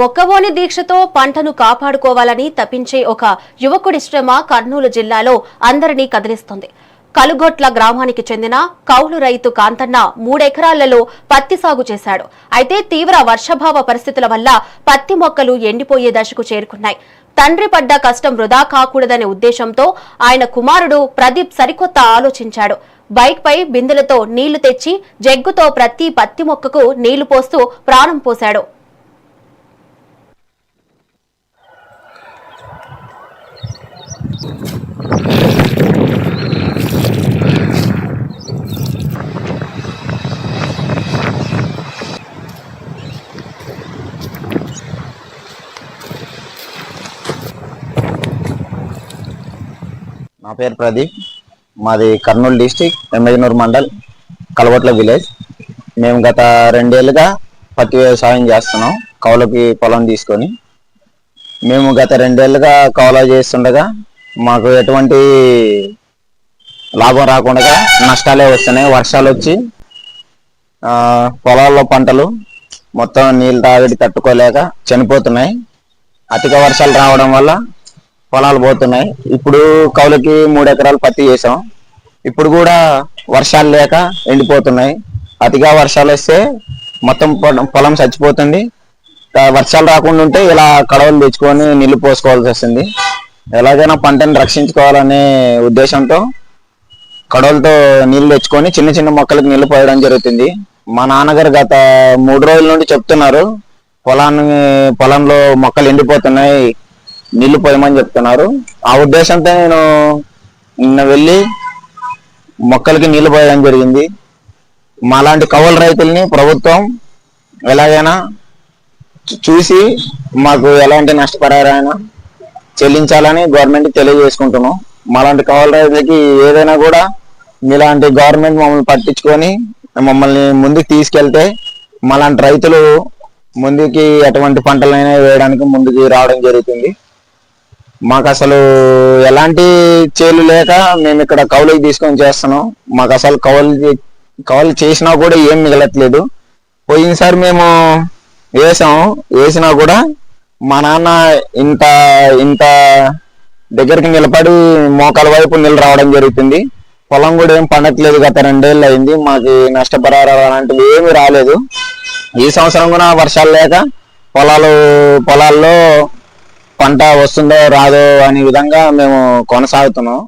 మొక్కవోని దీక్షతో పంటను కాపాడుకోవాలని తప్పించే ఒక యువకుడి శ్రమ కర్నూలు జిల్లాలో అందరినీ కదిలిస్తుంది. కలుగొట్ల గ్రామానికి చెందిన కౌలు రైతు కాంతన్న 3 ఎకరాలలో పత్తి సాగు చేశాడు. అయితే తీవ్ర వర్షాభావ పరిస్థితుల వల్ల పత్తి మొక్కలు ఎండిపోయే దశకు చేరుకున్నాయి. తండ్రి పడ్డ కష్టం వృధా కాకూడదనే ఉద్దేశంతో ఆయన కుమారుడు ప్రదీప్ సరికొత్త ఆలోచించాడు. బైక్ పై బిందెలతో నీళ్లు తెచ్చి జగ్గుతో ప్రతి పత్తి మొక్కకు నీళ్లు పోస్తూ ప్రాణం పోశాడు. నా పేరు ప్రదీప్. మాది కర్నూలు డిస్టిక్ ఎమ్మెజనూరు మండల్ కలగొట్ల విలేజ్. మేము గత 2 ఏళ్ళుగా పత్తి వ్యవసాయం చేస్తున్నాం. కౌలుకి పొలం తీసుకొని మేము గత 2 ఏళ్ళుగా కౌలు చేస్తుండగా మాకు ఎటువంటి లాభం రాకుండా నష్టాలే వస్తున్నాయి. వర్షాలు వచ్చి పొలాల్లో పంటలు మొత్తం నీళ్ళు తాగిడి తట్టుకోలేక చనిపోతున్నాయి. అధిక వర్షాలు రావడం వల్ల పొలాలు పోతున్నాయి. ఇప్పుడు కౌలుకి 3 ఎకరాలు పత్తి చేసాం. ఇప్పుడు కూడా వర్షాలు లేక ఎండిపోతున్నాయి. అతిగా వర్షాలు వస్తే మొత్తం పొలం చచ్చిపోతుంది. వర్షాలు రాకుండా ఉంటే ఇలా కడవలు తెచ్చుకొని నీళ్లు పోసుకోవాల్సి వస్తుంది. ఎలాగైనా పంటను రక్షించుకోవాలనే ఉద్దేశంతో కడవలతో నీళ్లు తెచ్చుకొని చిన్న చిన్న మొక్కలకు నీళ్లు పోయడం జరుగుతుంది. మా నాన్నగారు గత 3 రోజుల నుండి చెప్తున్నారు, పొలంలో మొక్కలు ఎండిపోతున్నాయి, నీళ్లు పోయమని చెప్తున్నారు. ఆ ఉద్దేశంతో నేను నిన్న వెళ్ళి మొక్కలకి నీళ్లు పోయడం జరిగింది. మాలాంటి కౌలు రైతుల్ని ప్రభుత్వం ఎలాగైనా చూసి మాకు ఎలాంటి నష్టపరిహారం చెల్లించాలని గవర్నమెంట్ తెలియజేసుకుంటున్నాం. మాలాంటి కౌలు రైతులకి ఏదైనా కూడా మీలాంటి గవర్నమెంట్ మమ్మల్ని పట్టించుకొని మమ్మల్ని ముందుకు తీసుకెళ్తే మాలాంటి రైతులు ముందుకి ఎటువంటి పంటలైనా వేయడానికి ముందుకు రావడం జరుగుతుంది. మాకు అసలు ఎలాంటి చేలు లేక మేము ఇక్కడ కౌలుకి తీసుకొని చేస్తున్నాం. మాకు అసలు కౌలు చేసినా కూడా ఏం మిగలట్లేదు. పోయినసారి మేము వేసినా కూడా మా నాన్న ఇంత దగ్గరికి నిలబడి మోకాల వైపు నీళ్ళు రావడం జరుగుతుంది. పొలం కూడా ఏం పండట్లేదు. గత 2 ఏళ్ళు అయింది. మాకు నష్టపరిహారాలు అలాంటివి ఏమి రాలేదు. ఈ సంవత్సరం కూడా వర్షాలు లేక పొలాల్లో పంట వస్తుందో రాదో అనే విధంగా మేము కొనసాగుతున్నాం.